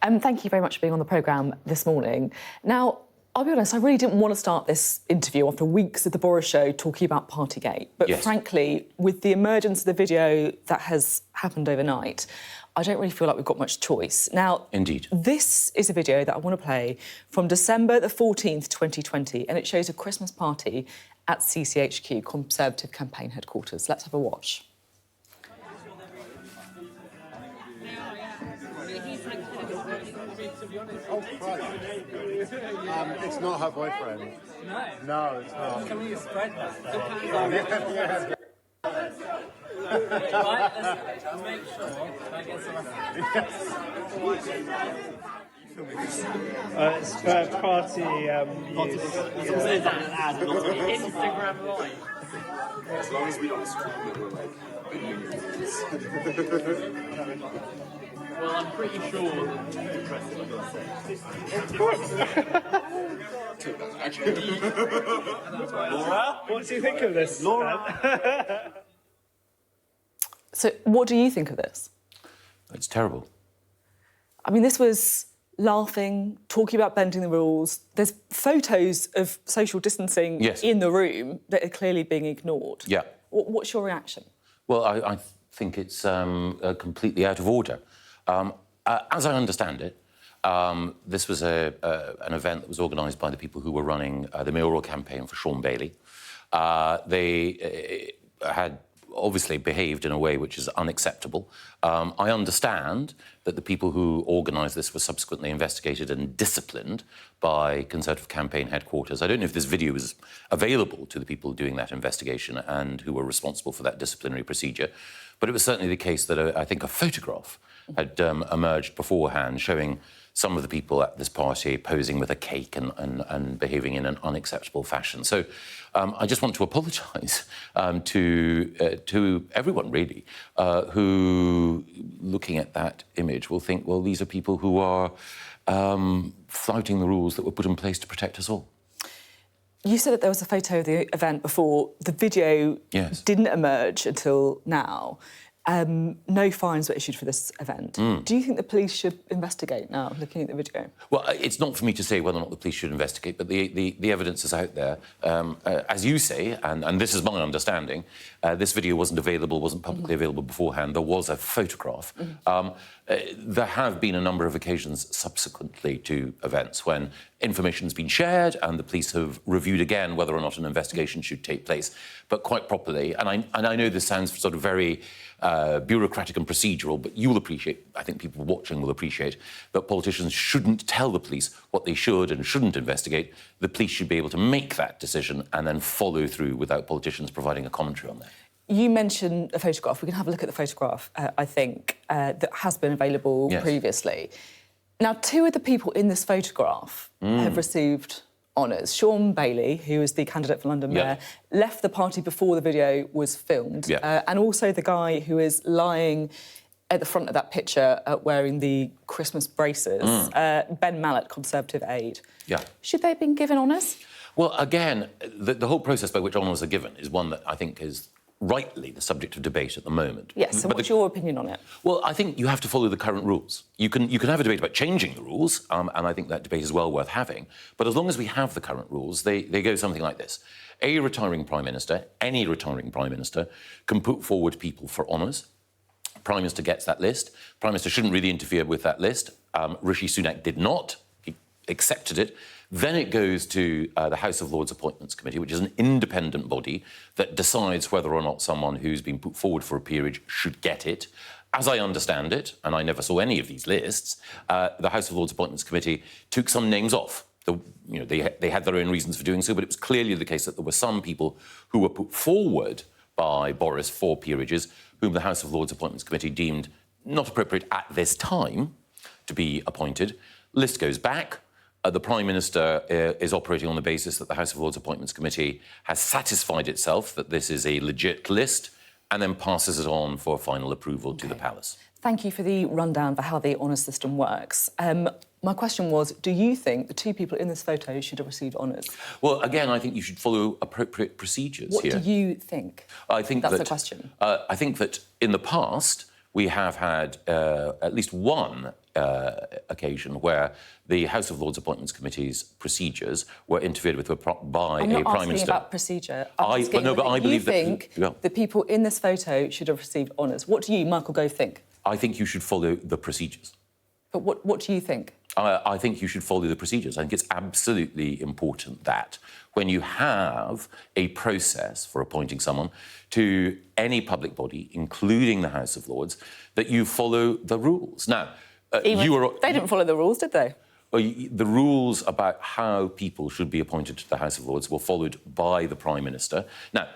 Thank you very much for being on the programme this morning. Now, I'll be honest, I really didn't want to start this interview after weeks of the Boris show talking about Partygate. But frankly, with the emergence of the video that has happened overnight, I don't really feel like we've got much choice. Now, Indeed. This is a video that I want to play from December the 14th, 2020, and it shows a Christmas party at CCHQ, Conservative Campaign Headquarters. Let's have a watch. Oh, Christ. It's not her boyfriend. No. No, it's not. Can we spread that? Yeah. Right, let's make sure that gets the It's for party Instagram Live. As long as we don't scream that we're like Well, I'm pretty sure that the press is going to say. Laura, what do you think of this? Laura. So, what do you think of this? It's terrible. I mean, this was laughing, talking about bending the rules. There's photos of social distancing in the room that are clearly being ignored. Yeah. What's your reaction? Well, I think it's completely out of order. As I understand it, this was an event that was organised by the people who were running the mayoral campaign for Sean Bailey. They had obviously behaved in a way which is unacceptable. I understand that the people who organised this were subsequently investigated and disciplined by Conservative Campaign Headquarters. I don't know if this video is available to the people doing that investigation and who were responsible for that disciplinary procedure, but it was certainly the case that I think a photograph had emerged beforehand showing some of the people at this party posing with a cake and behaving in an unacceptable fashion. So I just want to apologise to everyone, really, who, looking at that image, will think, well, these are people who are flouting the rules that were put in place to protect us all. You said that there was a photo of the event before. The video didn't emerge until now. No fines were issued for this event. Do you think the police should investigate now, looking at the video? Well, it's not for me to say whether or not the police should investigate, but the evidence is out there. As you say, and this is my understanding, this video wasn't publicly available beforehand. There was a photograph. There have been a number of occasions subsequently to events when information has been shared and the police have reviewed again whether or not an investigation should take place, but quite properly. And I know this sounds sort of very bureaucratic and procedural, but you will appreciate, I think people watching will appreciate, that politicians shouldn't tell the police what they should and shouldn't investigate. The police should be able to make that decision and then follow through without politicians providing a commentary on that. You mentioned a photograph. We can have a look at the photograph, I think, that has been available previously. Now, two of the people in this photograph have received honours. Sean Bailey, who is the candidate for London Mayor, left the party before the video was filmed. And also the guy who is lying at the front of that picture wearing the Christmas braces, Ben Mallet, Conservative aide. Should they have been given honours? Well, again, the whole process by which honours are given is one that I think is rightly the subject of debate at the moment. Yes, so what's your opinion on it? Well, I think you have to follow the current rules. You can have a debate about changing the rules, and I think that debate is well worth having. But as long as we have the current rules, they go something like this. A retiring Prime Minister, any retiring Prime Minister, can put forward people for honours. Prime Minister gets that list. Prime Minister shouldn't really interfere with that list. Rishi Sunak did not. He accepted it. Then it goes to the House of Lords Appointments Committee, which is an independent body that decides whether or not someone who's been put forward for a peerage should get it. As I understand it, and I never saw any of these lists, the House of Lords Appointments Committee took some names off. They had their own reasons for doing so, but it was clearly the case that there were some people who were put forward by Boris for peerages whom the House of Lords Appointments Committee deemed not appropriate at this time to be appointed. List goes back. The Prime Minister is operating on the basis that the House of Lords Appointments Committee has satisfied itself that this is a legit list and then passes it on for final approval to the Palace. Thank you for the rundown for how the honours system works. My question was, do you think the two people in this photo should have received honours? Well, again, I think you should follow appropriate procedures here. What do you think? I think That's the question. I think that in the past, we have had at least one occasion where the House of Lords Appointments Committee's procedures were interfered with by a Prime Minister. I'm not asking about procedure. I believe think the people in this photo should have received honours. What do you, Michael Gove, think? I think you should follow the procedures. But what do you think? I think you should follow the procedures. I think it's absolutely important that when you have a process for appointing someone to any public body, including the House of Lords, that you follow the rules. Now, they didn't follow the rules, did they? Well, the rules about how people should be appointed to the House of Lords were followed by the Prime Minister. Now,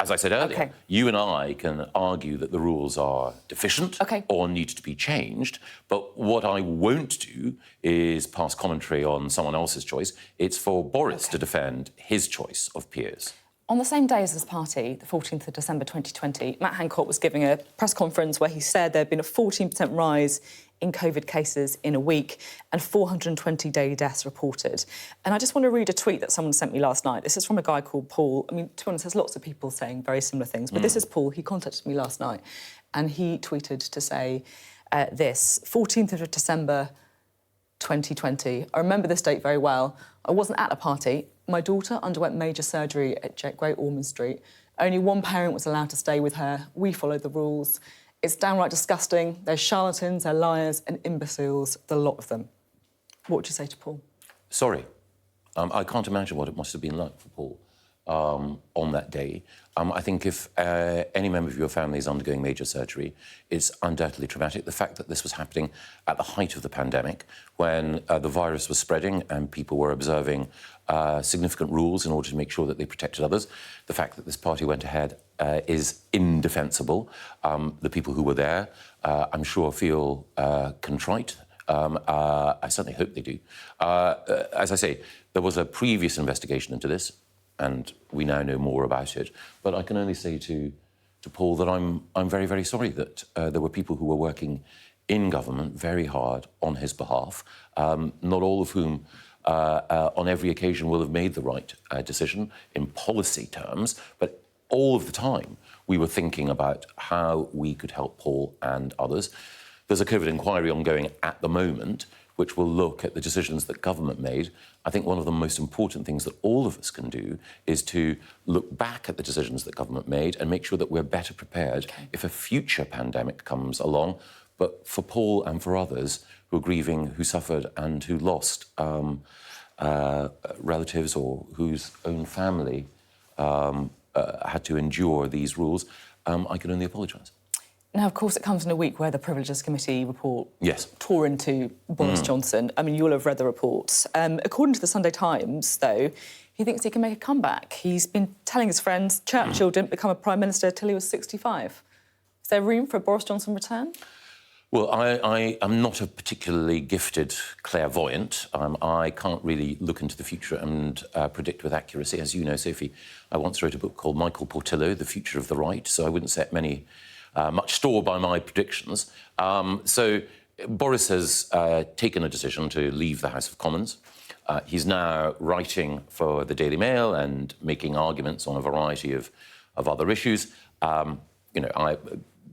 as I said earlier, you and I can argue that the rules are deficient or need to be changed, but what I won't do is pass commentary on someone else's choice. It's for Boris to defend his choice of peers. On the same day as this party, the 14th of December 2020, Matt Hancock was giving a press conference where he said there had been a 14% rise in COVID cases in a week and 420 daily deaths reported. And I just want to read a tweet that someone sent me last night. This is from a guy called Paul. I mean, to be honest, there's lots of people saying very similar things, but this is Paul. He contacted me last night and he tweeted to say this, 14th of December 2020. I remember this date very well. I wasn't at a party. My daughter underwent major surgery at Great Ormond Street. Only one parent was allowed to stay with her. We followed the rules. It's downright disgusting. They're charlatans, they're liars and imbeciles, the lot of them. What would you say to Paul? Sorry. I can't imagine what it must have been like for Paul on that day. I think if any member of your family is undergoing major surgery, it's undoubtedly traumatic. The fact that this was happening at the height of the pandemic, when the virus was spreading and people were observing significant rules in order to make sure that they protected others, the fact that this party went ahead is indefensible. The people who were there, I'm sure, feel contrite. I certainly hope they do. As I say, there was a previous investigation into this, and we now know more about it. But I can only say to Paul that I'm very, very sorry that there were people who were working in government very hard on his behalf, not all of whom on every occasion will have made the right decision in policy terms, but all of the time we were thinking about how we could help Paul and others. There's a COVID inquiry ongoing at the moment, which will look at the decisions that government made. I think one of the most important things that all of us can do is to look back at the decisions that government made and make sure that we're better prepared if a future pandemic comes along. But for Paul and for others who are grieving, who suffered and who lost relatives or whose own family had to endure these rules, I can only apologise. Now, of course, it comes in a week where the Privileges Committee report tore into Boris Johnson. I mean, you'll have read the reports. According to the Sunday Times, though, he thinks he can make a comeback. He's been telling his friends Churchill didn't become a Prime Minister till he was 65. Is there room for a Boris Johnson return? Well, I am not a particularly gifted clairvoyant. I can't really look into the future and predict with accuracy. As you know, Sophie, I once wrote a book called Michael Portillo, The Future of the Right, so I wouldn't set much store by my predictions. So Boris has taken a decision to leave the House of Commons. He's now writing for the Daily Mail and making arguments on a variety of other issues. I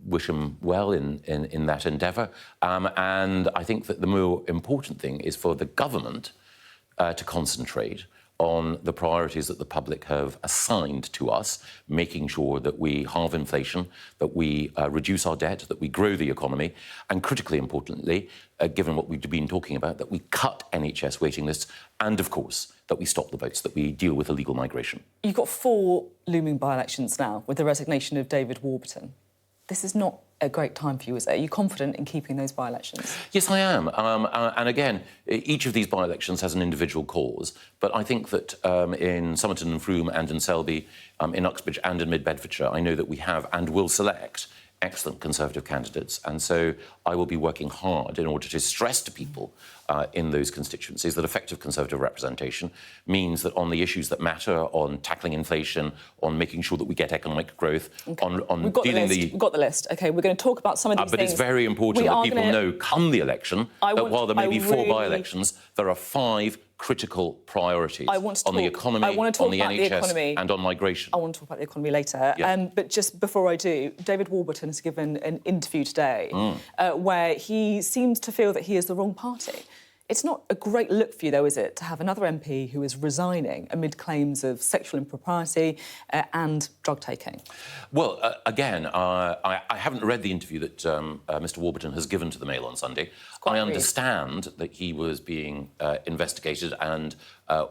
wish him well in that endeavour. And I think that the more important thing is for the government to concentrate on the priorities that the public have assigned to us, making sure that we halve inflation, that we reduce our debt, that we grow the economy, and critically importantly, given what we've been talking about, that we cut NHS waiting lists, and of course, that we stop the votes, that we deal with illegal migration. You've got 4 looming by-elections now with the resignation of David Warburton. This is not a great time for you, is it? Are you confident in keeping those by-elections? Yes, I am. And again, each of these by-elections has an individual cause, but I think that in Somerton and Frome and in Selby, in Uxbridge and in Mid-Bedfordshire, I know that we have and will select excellent Conservative candidates. And so I will be working hard in order to stress to people in those constituencies that effective Conservative representation means that on the issues that matter, on tackling inflation, on making sure that we get economic growth, on dealing We've got the list. OK, we're going to talk about some of these but things. It's very important that people know come the election that while there may be 4 by-elections, there are 5 critical priorities on the economy, I want to talk on the about NHS the economy. and on migration. I want to talk about the economy later. Yes. But just before I do, David Warburton has given an interview today where he seems to feel that he is the wrong party. It's not a great look for you, though, is it, to have another MP who is resigning amid claims of sexual impropriety and drug taking? Well, again, I haven't read the interview that Mr Warburton has given to the Mail on Sunday. I understand that he was being investigated, and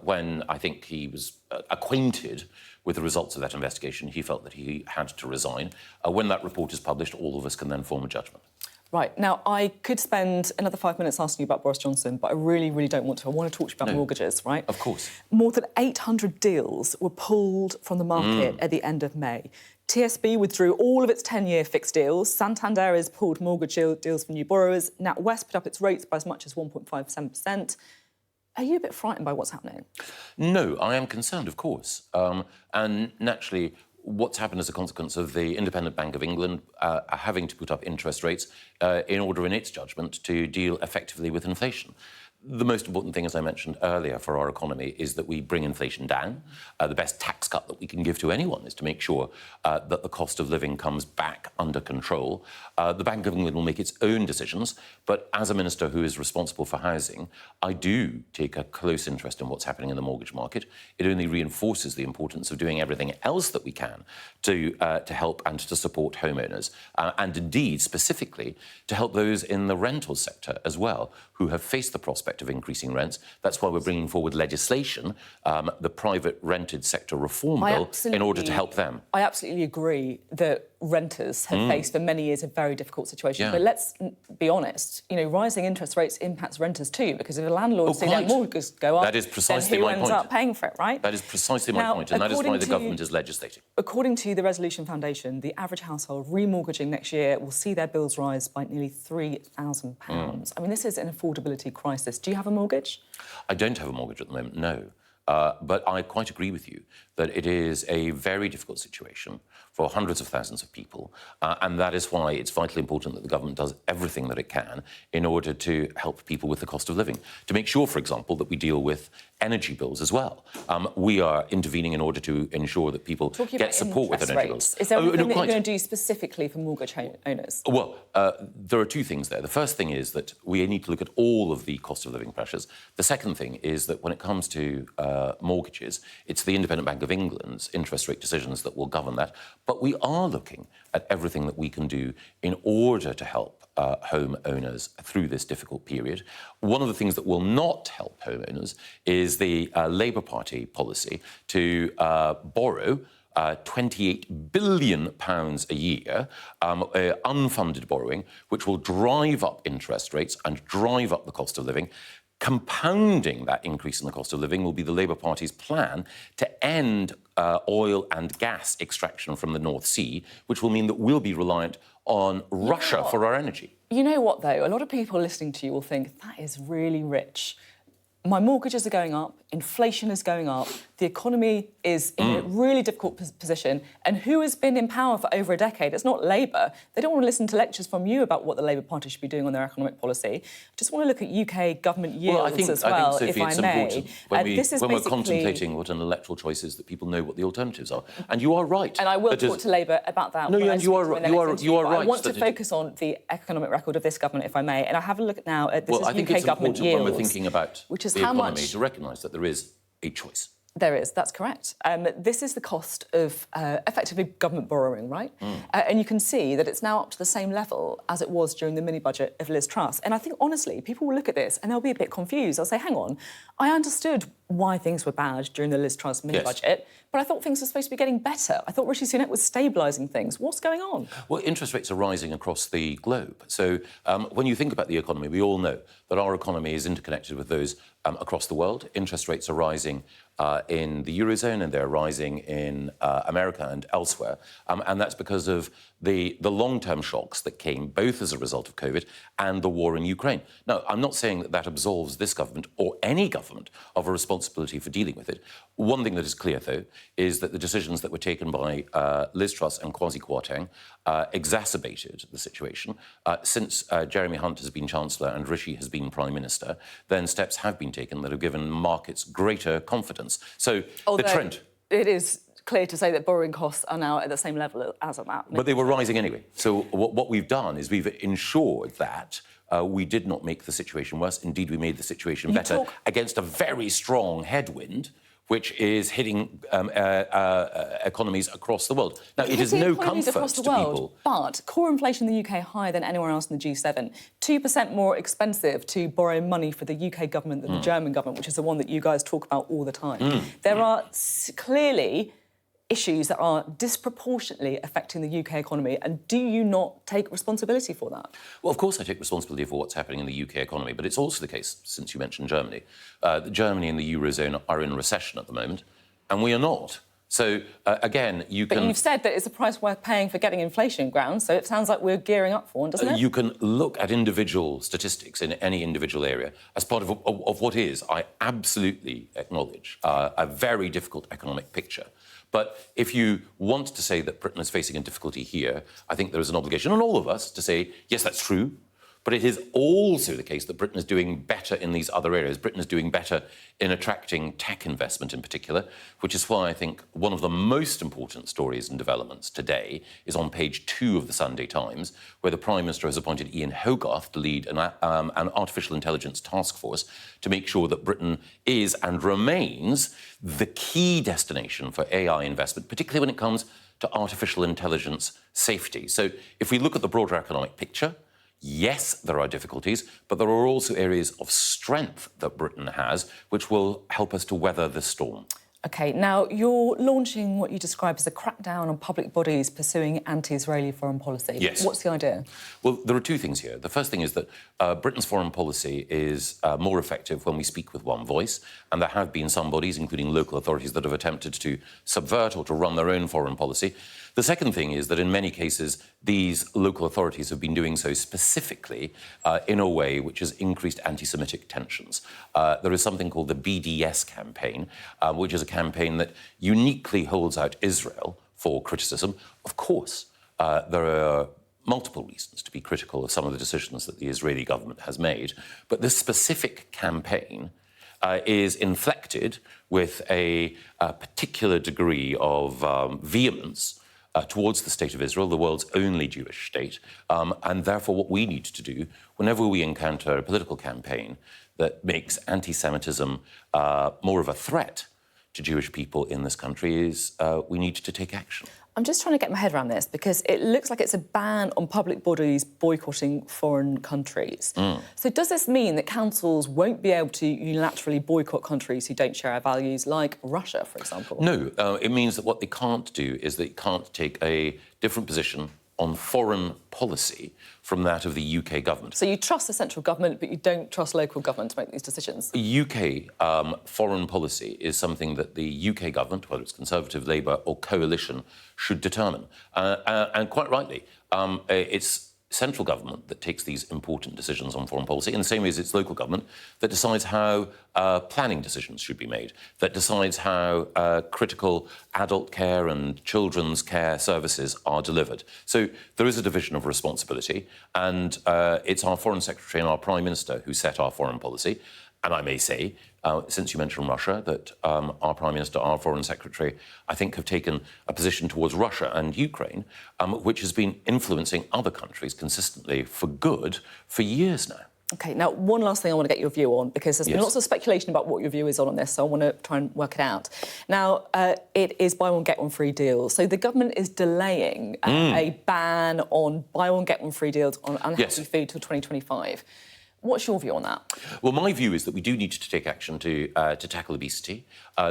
when I think he was acquainted with the results of that investigation, he felt that he had to resign. When that report is published, all of us can then form a judgment. Right. Now, I could spend another 5 minutes asking you about Boris Johnson, but I really, really don't want to. I want to talk to you about mortgages, right? Of course. More than 800 deals were pulled from the market at the end of May. TSB withdrew all of its 10-year fixed deals. Santander has pulled mortgage deals for new borrowers. NatWest put up its rates by as much as 1.57%. Are you a bit frightened by what's happening? No, I am concerned, of course. And naturally, what's happened as a consequence of the Independent Bank of England having to put up interest rates in order, in its judgment, to deal effectively with inflation. The most important thing, as I mentioned earlier, for our economy is that we bring inflation down. The best tax cut that we can give to anyone is to make sure that the cost of living comes back under control. The Bank of England will make its own decisions, but as a minister who is responsible for housing, I do take a close interest in what's happening in the mortgage market. It only reinforces the importance of doing everything else that we can to help and to support homeowners, and indeed, specifically, to help those in the rental sector as well, who have faced the prospect of increasing rents. That's why we're bringing forward legislation, the private rented sector reform bill, in order to help them. I absolutely agree that renters have faced for many years a very difficult situation. But let's be honest, you know, rising interest rates impacts renters too, because if a landlord sees their mortgages go up, that is precisely then who my ends point. up paying for it, right? That is precisely my point, and that is why the government is legislating. According to the Resolution Foundation, the average household remortgaging next year will see their bills rise by nearly £3,000. I mean, this is an affordability crisis. Do you have a mortgage? I don't have a mortgage at the moment, no. But I quite agree with you that it is a very difficult situation for hundreds of thousands of people, and that is why it's vitally important that the government does everything that it can in order to help people with the cost of living, to make sure, for example, that we deal with energy bills as well. We are intervening in order to ensure that people get support with energy bills. Is there anything that you're going to do specifically for mortgage owners? Well, there are two things there. The first thing is that we need to look at all of the cost of living pressures. The second thing is that when it comes to mortgages, it's the Independent Bank of England's interest rate decisions that will govern that. But we are looking at everything that we can do in order to help homeowners through this difficult period. One of the things that will not help homeowners is the Labour Party policy to borrow £28 billion a year, unfunded borrowing, which will drive up interest rates and drive up the cost of living. Compounding that increase in the cost of living will be the Labour Party's plan to end oil and gas extraction from the North Sea, which will mean that we'll be reliant on Russia for our energy. You know what, though? A lot of people listening to you will think, that is really rich. My mortgages are going up, inflation is going up, the economy is in a really difficult position, and who has been in power for over a decade? It's not Labour. They don't want to listen to lectures from you about what the Labour Party should be doing on their economic policy. I just want to look at UK government yields as well, Sophie, if I may. Important when we're contemplating what an electoral choice is, that people know what the alternatives are. And you are right. And I will talk to Labour about that. No, you are right. I want to focus on the economic record of this government, if I may, and I have a look now at this UK government yields. Well, I think it's important when we're thinking about the economy to recognise that there is a choice. There is, that's correct. This is the cost of effectively government borrowing, right? And you can see that it's now up to the same level as it was during the mini-budget of Liz Truss. And I think, honestly, people will look at this and they'll be a bit confused. They'll say, hang on, I understood why things were bad during the Liz Truss mini-budget, but I thought things were supposed to be getting better. I thought Rishi Sunak was stabilising things. What's going on? Well, interest rates are rising across the globe. So when you think about the economy, we all know that our economy is interconnected with those across the world. Interest rates are rising in the Eurozone, and they're rising in America and elsewhere. And that's because of the long-term shocks that came both as a result of COVID and the war in Ukraine. Now, I'm not saying that that absolves this government or any government of a responsibility for dealing with it. One thing that is clear, though, is that the decisions that were taken by Liz Truss and Kwasi Kwarteng exacerbated the situation. Since Jeremy Hunt has been Chancellor and Rishi has been Prime Minister, then steps have been taken that have given markets greater confidence. So the trend... It is clear to say that borrowing costs are now at the same level as at that. But they were rising anyway. So what we've done is we've ensured that we did not make the situation worse. Indeed, we made the situation better against a very strong headwind, which is hitting economies across the world. Now, it is no comfort to people. But core inflation in the UK higher than anywhere else in the G7. 2% more expensive to borrow money for the UK government than the German government, which is the one that you guys talk about all the time. There are clearly issues that are disproportionately affecting the UK economy, and do you not take responsibility for that? Well, of course I take responsibility for what's happening in the UK economy, but it's also the case, since you mentioned Germany, that Germany and the Eurozone are in recession at the moment, and we are not. So, again, But you've said that it's a price worth paying for getting inflation ground, so it sounds like we're gearing up for one, doesn't it? You can look at individual statistics in any individual area as part of what is, I absolutely acknowledge, a very difficult economic picture. But if you want to say that Britain is facing a difficulty here, I think there is an obligation on all of us to say, yes, that's true, but it is also the case that Britain is doing better in these other areas. Britain is doing better in attracting tech investment in particular, which is why I think one of the most important stories and developments today is on page 2 of the Sunday Times, where the Prime Minister has appointed Ian Hogarth to lead an artificial intelligence task force to make sure that Britain is and remains the key destination for AI investment, particularly when it comes to artificial intelligence safety. So if we look at the broader economic picture, yes, there are difficulties, but there are also areas of strength that Britain has which will help us to weather the storm. OK, now, you're launching what you describe as a crackdown on public bodies pursuing anti-Israeli foreign policy. Yes. What's the idea? Well, there are two things here. The first thing is that Britain's foreign policy is more effective when we speak with one voice, and there have been some bodies, including local authorities, that have attempted to subvert or to run their own foreign policy. The second thing is that in many cases, these local authorities have been doing so specifically in a way which has increased anti-Semitic tensions. There is something called the BDS campaign, which is a campaign that uniquely holds out Israel for criticism. Of course, there are multiple reasons to be critical of some of the decisions that the Israeli government has made, but this specific campaign is inflected with a particular degree of vehemence towards the State of Israel, the world's only Jewish state, and therefore what we need to do whenever we encounter a political campaign that makes anti-Semitism more of a threat to Jewish people in this country is we need to take action. I'm just trying to get my head around this because it looks like it's a ban on public bodies boycotting foreign countries. So does this mean that councils won't be able to unilaterally boycott countries who don't share our values, like Russia, for example? No, it means that what they can't do is they can't take a different position on foreign policy from that of the UK government. So you trust the central government, but you don't trust local government to make these decisions? UK foreign policy is something that the UK government, whether it's Conservative, Labour or coalition, should determine. And quite rightly, it's central government that takes these important decisions on foreign policy, in the same way as it's local government that decides how planning decisions should be made, that decides how critical adult care and children's care services are delivered. So there is a division of responsibility, and it's our Foreign Secretary and our Prime Minister who set our foreign policy. And I may say, since you mentioned Russia, that our Prime Minister, our Foreign Secretary, I think have taken a position towards Russia and Ukraine, which has been influencing other countries consistently for good for years now. OK, now, one last thing I want to get your view on, because there's been lots of speculation about what your view is on this, so I want to try and work it out. Now, it is buy one, get one free deals. So the government is delaying a ban on buy one, get one free deals on unhealthy food till 2025. What's your view on that? Well, my view is that we do need to take action to tackle obesity.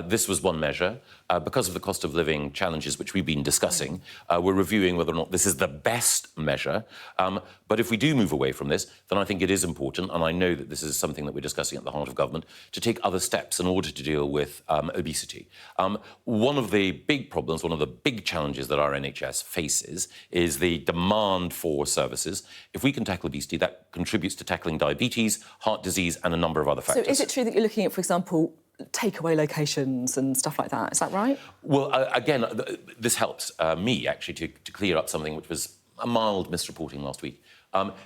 This was one measure. Because of the cost of living challenges which we've been discussing, we're reviewing whether or not this is the best measure. But if we do move away from this, then I think it is important, and I know that this is something that we're discussing at the heart of government, to take other steps in order to deal with obesity. One of the big problems, one of the big challenges that our NHS faces is the demand for services. If we can tackle obesity, that contributes to tackling diabetes, heart disease and a number of other factors. So is it true that you're looking at, for example, takeaway locations and stuff like that? Is that right? Well, again, this helps me, actually, to clear up something which was a mild misreporting last week.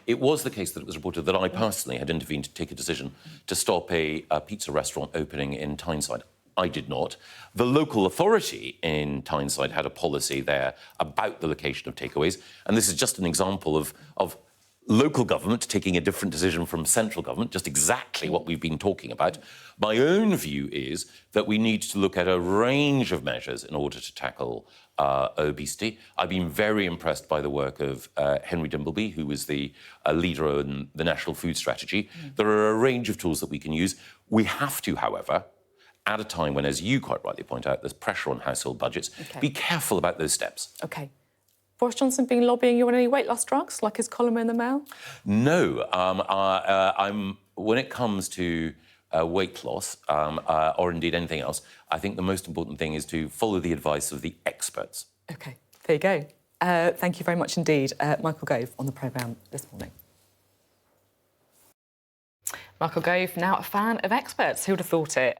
It was the case that it was reported that I personally had intervened to take a decision to stop a pizza restaurant opening in Tyneside. I did not. The local authority in Tyneside had a policy there about the location of takeaways, and this is just an example of local government taking a different decision from central government, just exactly what we've been talking about. My own view is that we need to look at a range of measures in order to tackle obesity. I've been very impressed by the work of Henry Dimbleby, who was the leader in the National Food Strategy. There are a range of tools that we can use. We have to, however, at a time when, as you quite rightly point out, there's pressure on household budgets, be careful about those steps. OK. Boris Johnson been lobbying you on any weight loss drugs, like his column in the Mail? No. When it comes to weight loss, or indeed anything else, I think the most important thing is to follow the advice of the experts. OK, there you go. Thank you very much indeed, Michael Gove, on the programme this morning. Michael Gove, now a fan of experts. Who would have thought it?